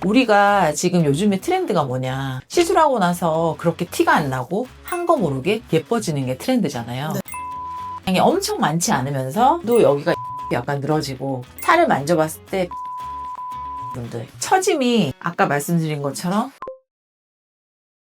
우리가 지금 요즘에 트렌드가 뭐냐. 시술하고 나서 그렇게 티가 안 나고 한 거 모르게 예뻐지는 게 트렌드잖아요. 양이 엄청 많지 않으면서 또 여기가 약간 늘어지고 살을 만져봤을 때 분들 처짐이 아까 말씀드린 것처럼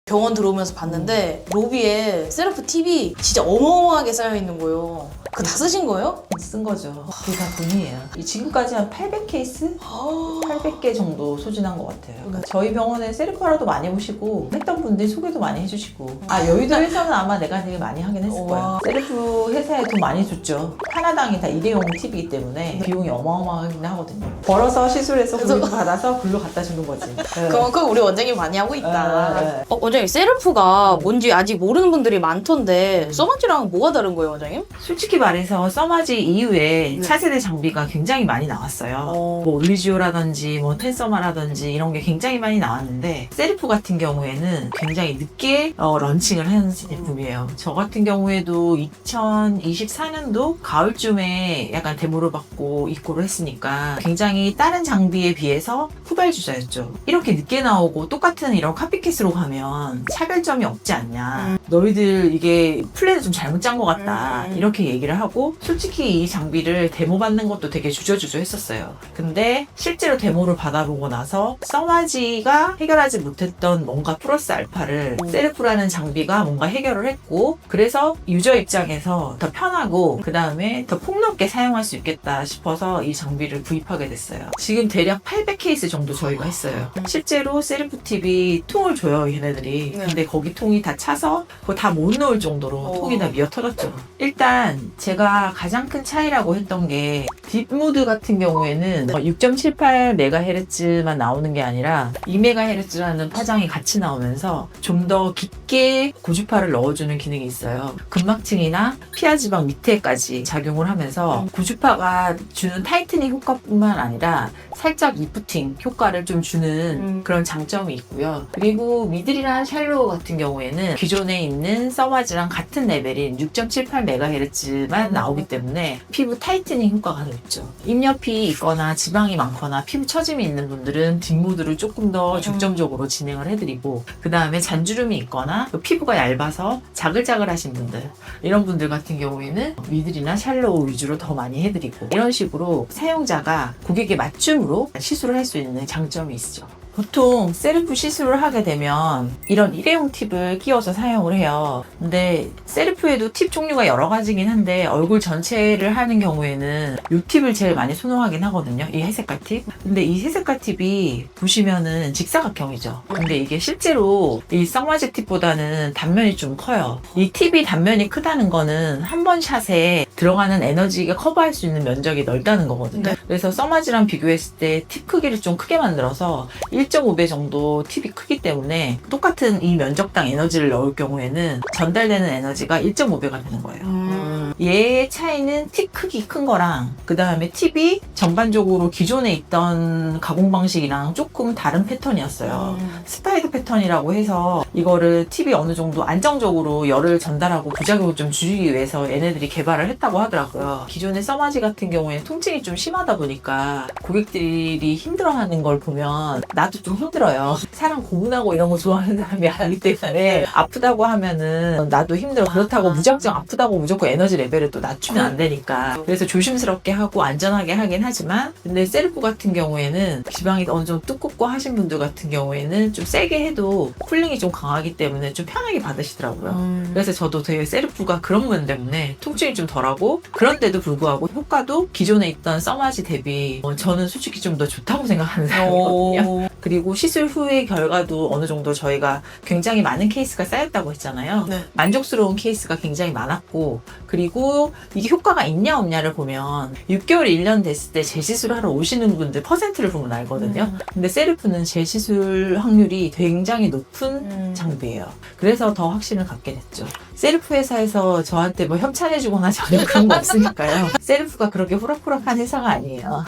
병원 들어오면서 봤는데 로비에 셀프 팁이 진짜 어마어마하게 쌓여 있는 거예요. 그거 다 쓰신 거예요? 쓴 거죠. 그게 다 돈이에요. 지금까지 한 800케이스? 800개 정도 소진한 것 같아요. 그러니까 저희 병원에 셀프라도 많이 오시고 했던 분들이 소개도 많이 해주시고 여의도에서는 아마 내가 되게 많이 하긴 했을 거예요. 셀프 회사에 돈 많이 줬죠. 하나당이 다 일회용 팁이기 때문에 비용이 어마어마하긴 하거든요. 벌어서 시술해서 구입 받아서 글로 갖다 주는 거지. 그만큼 우리 원장님 많이 하고 있다. 네. 원장님 셀프가 뭔지 아직 모르는 분들이 많던데 써마지랑 뭐가 다른 거예요, 원장님? 솔직히 말해서 써마지 이후에 차세대 장비가 굉장히 많이 나왔어요. 뭐 올리지오라든지 뭐 텐서마라든지 이런 게 굉장히 많이 나왔는데 셀프 같은 경우에는 굉장히 늦게 런칭을 한 제품이에요. 저 같은 경우에도 2024년도 가을쯤에 약간 데모를 받고 입고를 했으니까 굉장히 다른 장비에 비해서 후발주자였죠. 이렇게 늦게 나오고 똑같은 이런 카피캣으로 가면 차별점이 없지 않냐. 너희들 이게 플랜을 좀 잘못 짠 것 같다. 이렇게 얘기를 하고 솔직히 이 장비를 데모 받는 것도 되게 주저주저 했었어요. 근데 실제로 데모를 받아보고 나서 써마지가 해결하지 못했던 뭔가 플러스 알파를 셀프라는 장비가 뭔가 해결을 했고 그래서 유저 입장에서 더 편하고 그 다음에 더 폭넓게 사용할 수 있겠다 싶어서 이 장비를 구입하게 됐어요. 지금 대략 800케이스 정도 저희가 했어요. 실제로 셀프 팁이 통을 줘요 얘네들이. 근데 거기 통이 다 차서 그거 다 못 넣을 정도로 통이 다 미어 터졌죠. 일단 제가 가장 큰 차이라고 했던 게 딥모드 같은 경우에는 6.78MHz만 나오는 게 아니라 2MHz라는 파장이 같이 나오면서 좀 더 깊게 고주파를 넣어주는 기능이 있어요. 근막층이나 피하지방 밑에까지 작용을 하면서 고주파가 주는 타이트닝 효과뿐만 아니라 살짝 리프팅 효과를 좀 주는 그런 장점이 있고요. 그리고 미들이나 샬로우 같은 경우에는 기존에 있는 써마지랑 같은 레벨인 6.78MHz만 나오기 때문에 피부 타이트닝 효과가 더 있죠. 입옆이 있거나 지방이 많거나 피부 처짐이 있는 분들은 뒷모드를 조금 더 중점적으로 진행을 해드리고 그 다음에 잔주름이 있거나 피부가 얇아서 자글자글하신 분들 이런 분들 같은 경우에는 미들이나 샬로우 위주로 더 많이 해드리고 이런 식으로 사용자가 고객의 맞춤으로 시술을 할 수 있는 장점이 있죠. 보통 셀프 시술을 하게 되면 이런 일회용 팁을 끼워서 사용을 해요. 근데 셀프에도 팁 종류가 여러 가지긴 한데 얼굴 전체를 하는 경우에는 이 팁을 제일 많이 선호하긴 하거든요. 이 회색깔 팁. 근데 이 회색깔 팁이 보시면은 직사각형이죠. 근데 이게 실제로 이 써마지 팁보다는 단면이 좀 커요. 이 팁이 단면이 크다는 거는 한 번 샷에 들어가는 에너지가 커버할 수 있는 면적이 넓다는 거거든요. 그래서 써마지랑 비교했을 때 팁 크기를 좀 크게 만들어서 1.5배 정도 팁이 크기 때문에 똑같은 이 면적당 에너지를 넣을 경우에는 전달되는 에너지가 1.5배가 되는 거예요. 얘의 차이는 팁 크기 큰 거랑 그 다음에 팁이 전반적으로 기존에 있던 가공 방식이랑 조금 다른 패턴이었어요. 스파이더 패턴이라고 해서 이거를 팁이 어느 정도 안정적으로 열을 전달하고 부작용을 좀 줄이기 위해서 얘네들이 개발을 했다고 하더라고요. 기존의 써마지 같은 경우에는 통증이 좀 심하다 보니까 고객들이 힘들어하는 걸 보면 나도 좀 힘들어요. 사람 고문하고 이런 거 좋아하는 사람이 아니기 때문에 아프다고 하면은 나도 힘들어. 그렇다고 무작정 아프다고 무조건 에너지 레벨을 또 낮추면 안 되니까 그래서 조심스럽게 하고 안전하게 하긴 하지만 근데 셀프 같은 경우에는 지방이 어느 정도 두껍고 하신 분들 같은 경우에는 좀 세게 해도 쿨링이 좀 강하기 때문에 좀 편하게 받으시더라고요. 그래서 저도 되게 셀프가 그런 분 때문에 통증이 좀 덜하고 그런데도 불구하고 효과도 기존에 있던 써마지 대비 저는 솔직히 좀 더 좋다고 생각하는 사람이거든요. 그리고 시술 후의 결과도 어느 정도 저희가 굉장히 많은 케이스가 쌓였다고 했잖아요. 만족스러운 케이스가 굉장히 많았고 그리고 이게 효과가 있냐 없냐를 보면 6개월 1년 됐을 때 재시술 하러 오시는 분들 퍼센트를 보면 알거든요. 근데 셀프는 재시술 확률이 굉장히 높은 장비예요. 그래서 더 확신을 갖게 됐죠. 셀프 회사에서 저한테 뭐 협찬해주거나 전혀 그런 거 없으니까요. 셀프가 그렇게 호락호락한 회사가 아니에요.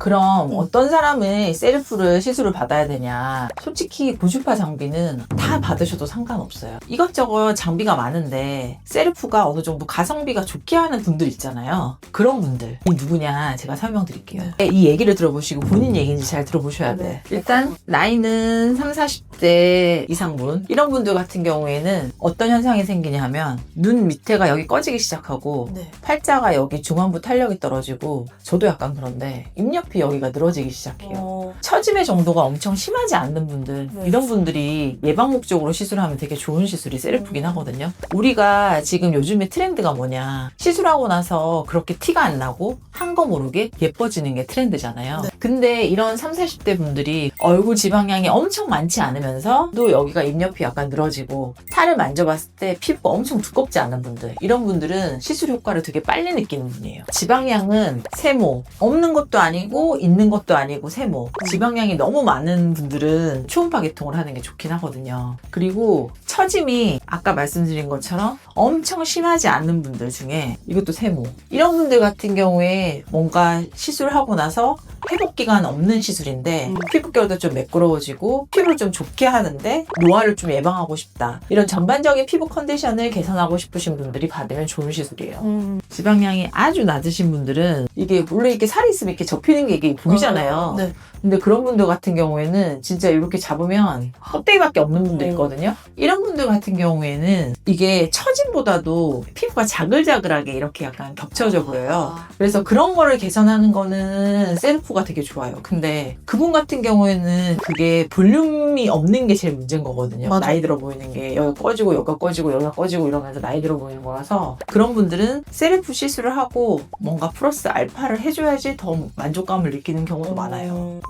그럼 어떤 사람은 셀프를 시술을 받아야 되냐? 솔직히 고주파 장비는 다 받으셔도 상관없어요. 이것저것 장비가 많은데 셀프가 어느 정도 가성비가 좋게 하는 분들 있잖아요. 그런 분들 이 누구냐 제가 설명드릴게요. 이 얘기를 들어보시고 본인 얘기인지 잘 들어보셔야 돼. 일단 나이는 30, 40대 이상분 이런 분들 같은 경우에는 어떤 현상이 생기냐 하면 눈 밑에가 여기 꺼지기 시작하고 네. 팔자가 여기 중안부 탄력이 떨어지고 저도 약간 그런데 입옆이 여기가 늘어지기 시작해요. 처짐의 정도가 엄청 심하지 않는 분들 네. 이런 분들이 예방 목적으로 시술하면 되게 좋은 시술이 셀프긴 하거든요. 우리가 지금 요즘에 트렌드가 뭐냐 시술하고 나서 그렇게 티가 안 나고 한 거 모르게 예뻐지는 게 트렌드잖아요. 네. 근데 이런 30, 40대 분들이 얼굴 지방량이 엄청 많지 않으면서 또 여기가 입옆이 약간 늘어지고 살을 만져봤을 때 피부가 엄청 두껍지 않은 분들 이런 분들은 시술 효과를 되게 빨리 느끼는 분이에요. 지방량은 세모 없는 것도 아니고 있는 것도 아니고 세모 지방량이 너무 많은 분들은 초음파 개통을 하는 게 좋긴 하거든요. 그리고 처짐이 아까 말씀드린 것처럼 엄청 심하지 않는 분들 중에 이것도 세모 이런 분들 같은 경우에 뭔가 시술하고 나서 회복 기간 없는 시술인데 피부결도 좀 매끄러워지고 피부를 좀 좋게 하는데 노화를 좀 예방하고 싶다. 이런 전반적인 피부 컨디션을 개선하고 싶으신 분들이 받으면 좋은 시술이에요. 지방량이 아주 낮으신 분들은 이게 원래 이렇게 살이 있으면 이렇게 접히는 게 이게 보이잖아요. 네. 근데 그런 분들 같은 경우에는 진짜 이렇게 잡으면 껍데기밖에 없는 분들 있거든요. 이런 분들 같은 경우에는 이게 처짐보다도 피부가 자글자글하게 이렇게 약간 겹쳐져 보여요. 그래서 그런 거를 개선하는 거는 셀프가 되게 좋아요. 근데 그분 같은 경우에는 그게 볼륨이 없는 게 제일 문제인 거거든요. 맞아. 나이 들어 보이는 게 여기가 꺼지고 여기가 꺼지고 여기가 꺼지고 이러면서 나이 들어 보이는 거라서 그런 분들은 셀프 시술을 하고 뭔가 플러스 알파를 해줘야지 더 만족감을 느끼는 경우도 많아요.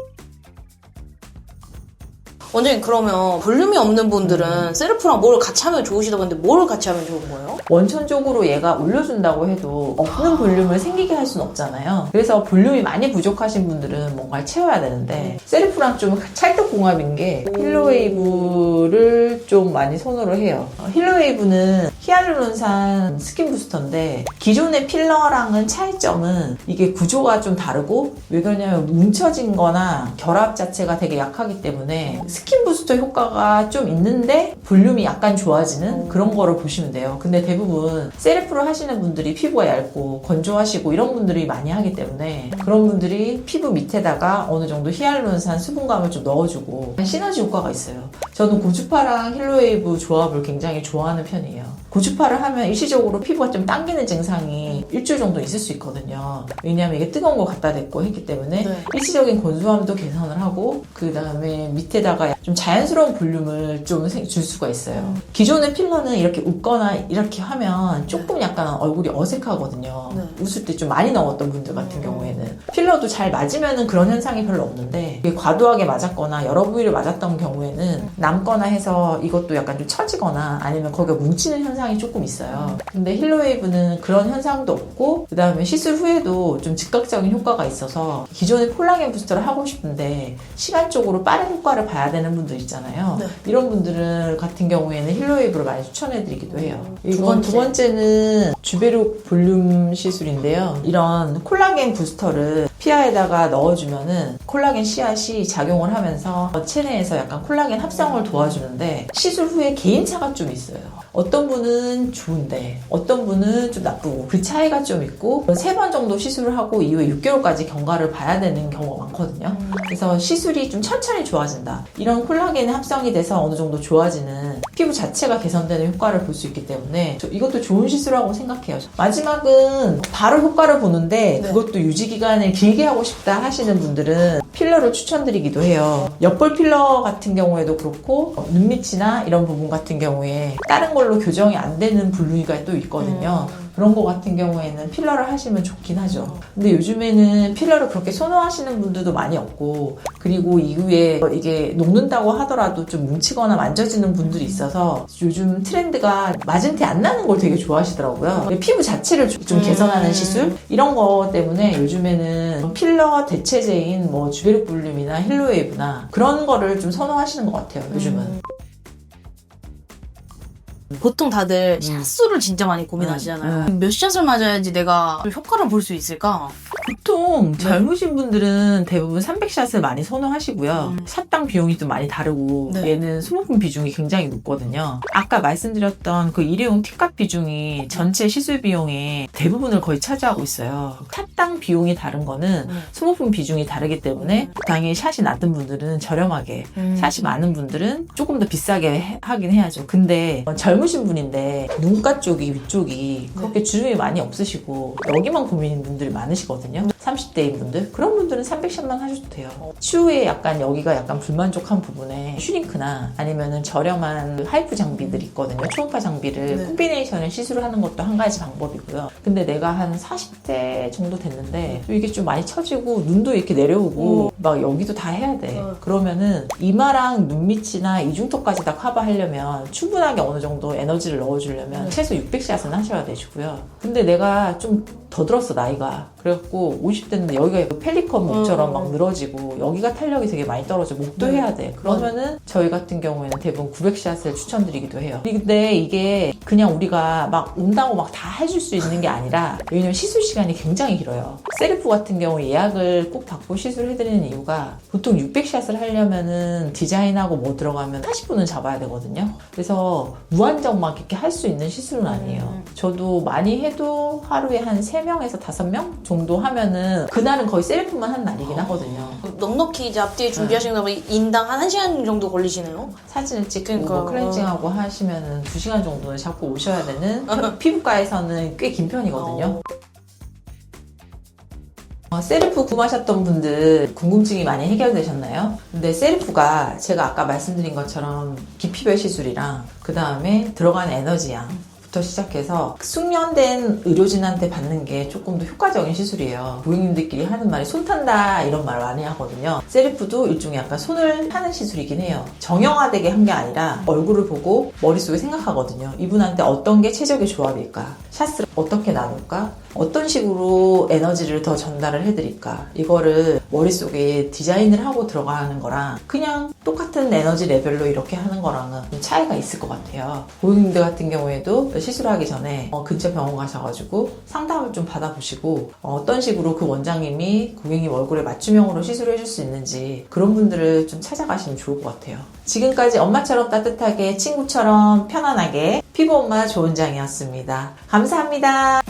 원장님 그러면 볼륨이 없는 분들은 셀프랑 뭘 같이 하면 좋으시다고 했는데 뭘 같이 하면 좋은 거예요? 원천적으로 얘가 올려준다고 해도 없는 볼륨을 생기게 할 수는 없잖아요. 그래서 볼륨이 많이 부족하신 분들은 뭔가를 채워야 되는데 셀프랑 좀 찰떡궁합인 게 힐러웨이브를 좀 많이 선호를 해요. 힐러웨이브는 히알루론산 스킨 부스터인데 기존의 필러랑은 차이점은 이게 구조가 좀 다르고 왜 그러냐면 뭉쳐진 거나 결합 자체가 되게 약하기 때문에 스킨 부스터 효과가 좀 있는데 볼륨이 약간 좋아지는 그런 거를 보시면 돼요. 근데 대부분 셀프를 하시는 분들이 피부가 얇고 건조하시고 이런 분들이 많이 하기 때문에 그런 분들이 피부 밑에다가 어느 정도 히알루론산 수분감을 좀 넣어주고 시너지 효과가 있어요. 저는 고주파랑 힐러웨이브 조합을 굉장히 좋아하는 편이에요. 고주파를 하면 일시적으로 피부가 좀 당기는 증상이 일주일 정도 있을 수 있거든요. 왜냐하면 이게 뜨거운 거 갖다 댔고 했기 때문에 네. 일시적인 건조함도 개선을 하고 그 다음에 밑에다가 좀 자연스러운 볼륨을 좀 줄 수가 있어요. 기존의 필러는 이렇게 웃거나 이렇게 하면 조금 약간 얼굴이 어색하거든요. 네. 웃을 때 좀 많이 넣었던 분들 같은 경우에는 필러도 잘 맞으면은 그런 현상이 별로 없는데 이게 과도하게 맞았거나 여러 부위를 맞았던 경우에는 남거나 해서 이것도 약간 좀 처지거나 아니면 거기가 뭉치는 현상이 조금 있어요. 근데 힐러웨이브는 그런 현상도 없고 그 다음에 시술 후에도 좀 즉각적인 효과가 있어서 기존의 콜라겐 부스터를 하고 싶은데 시간적으로 빠른 효과를 봐야 되는 분들 있잖아요. 네. 이런 분들은 같은 경우에는 힐러웨이브를 많이 추천해드리기도 해요. 이건 번째. 두 번째는 주베룩 볼륨 시술인데요. 이런 콜라겐 부스터를 피하에다가 넣어주면은 콜라겐 씨앗이 작용을 하면서 체내에서 약간 콜라겐 합성을 도와주는데 시술 후에 개인차가 좀 있어요. 어떤 분은 좋은데 어떤 분은 좀 나쁘고 그 차이가 좀 있고 3번 정도 시술을 하고 이후에 6개월까지 경과를 봐야 되는 경우가 많거든요. 그래서 시술이 좀 천천히 좋아진다. 이런 콜라겐이 합성이 돼서 어느 정도 좋아지는 피부 자체가 개선되는 효과를 볼 수 있기 때문에 이것도 좋은 시술이라고 생각해요. 마지막은 바로 효과를 보는데 네. 그것도 유지 기간을 길게 하고 싶다 하시는 분들은 필러를 추천드리기도 해요. 옆볼 필러 같은 경우에도 그렇고 눈 밑이나 이런 부분 같은 경우에 다른 걸로 교정이 안 되는 부위가 또 있거든요. 그런 거 같은 경우에는 필러를 하시면 좋긴 하죠. 근데 요즘에는 필러를 그렇게 선호하시는 분들도 많이 없고 그리고 이후에 이게 녹는다고 하더라도 좀 뭉치거나 만져지는 분들이 있어서 요즘 트렌드가 맞은 티 안 나는 걸 되게 좋아하시더라고요. 피부 자체를 좀 개선하는 시술 이런 거 때문에 요즘에는 필러 대체제인 뭐 주베룩 볼륨이나 힐러웨이브나 그런 거를 좀 선호하시는 것 같아요. 요즘은. 보통 다들 샷수를 진짜 많이 고민하시잖아요. 몇 샷을 맞아야지 내가 효과를 볼 수 있을까? 보통 젊으신 분들은 대부분 300샷을 많이 선호하시고요. 샷당 비용이 좀 많이 다르고 네. 얘는 소모품 비중이 굉장히 높거든요. 아까 말씀드렸던 그 일회용 팁값 비중이 전체 시술 비용의 대부분을 거의 차지하고 있어요. 샷당 비용이 다른 거는 소모품 비중이 다르기 때문에 당연히 샷이 낮은 분들은 저렴하게, 샷이 많은 분들은 조금 더 비싸게 하긴 해야죠. 근데 젊으신 분인데 눈가 쪽이 위쪽이 그렇게 주름이 많이 없으시고 여기만 고민인 분들이 많으시거든요. 30대인 분들 그런 분들은 300샷만 하셔도 돼요. 추후에 약간 여기가 약간 불만족한 부분에 슈링크나 아니면은 저렴한 하이프 장비들이 있거든요. 초음파 장비를 콤비네이션을 시술을 하는 것도 한 가지 방법이고요. 근데 내가 한 40대 정도 됐는데 이게 좀 많이 처지고 눈도 이렇게 내려오고 막 여기도 다 해야 돼. 그러면은 이마랑 눈 밑이나 이중턱까지 다 커버하려면 충분하게 어느 정도 에너지를 넣어주려면 최소 600샷은 하셔야 되시고요. 근데 내가 좀 더 들었어 나이가. 그래갖고 50대인데 여기가 펠리컨 목처럼 막 늘어지고 여기가 탄력이 되게 많이 떨어져. 목도 해야 돼. 그러면은 저희 같은 경우에는 대부분 900샷을 추천드리기도 해요. 근데 이게 그냥 우리가 막 온다고 막 다 해줄 수 있는 게 아니라 왜냐면 시술 시간이 굉장히 길어요. 셀프 같은 경우 예약을 꼭 받고 시술해드리는 이유가 보통 600샷을 하려면은 디자인하고 뭐 들어가면 40분은 잡아야 되거든요. 그래서 무한정 막 이렇게 할 수 있는 시술은 아니에요. 저도 많이 해도 하루에 한 3명에서 5명 정도 하면은 그날은 거의 셀프만 한 날이긴 하거든요. 넉넉히 이제 앞뒤에 준비하시는 거 인당 한 1시간 정도 걸리시네요? 사진을 찍고 그러니까. 뭐 클렌징하고 하시면은 2시간 정도는 잡고 오셔야 되는 피부과에서는 꽤 긴 편이거든요. 셀프 구매하셨던 분들 궁금증이 많이 해결되셨나요? 근데 셀프가 제가 아까 말씀드린 것처럼 깊이별 시술이랑 그 다음에 들어가는 에너지양 부터 시작해서 숙련된 의료진한테 받는 게 조금 더 효과적인 시술이에요. 고객님들끼리 하는 말이 손 탄다 이런 말 많이 하거든요. 셀프도 일종의 약간 손을 타는 시술이긴 해요. 정형화되게 한 게 아니라 얼굴을 보고 머릿속에 생각하거든요. 이분한테 어떤 게 최적의 조합일까? 샷을 어떻게 나눌까? 어떤 식으로 에너지를 더 전달을 해드릴까? 이거를 머릿속에 디자인을 하고 들어가는 거랑 그냥 똑같은 에너지 레벨로 이렇게 하는 거랑은 좀 차이가 있을 것 같아요. 고객님들 같은 경우에도 시술하기 전에 근처 병원 가셔가지고 상담을 좀 받아보시고 어떤 식으로 그 원장님이 고객님 얼굴에 맞춤형으로 시술을 해줄 수 있는지 그런 분들을 좀 찾아가시면 좋을 것 같아요. 지금까지 엄마처럼 따뜻하게 친구처럼 편안하게 피부 엄마 조은장이었습니다. 감사합니다.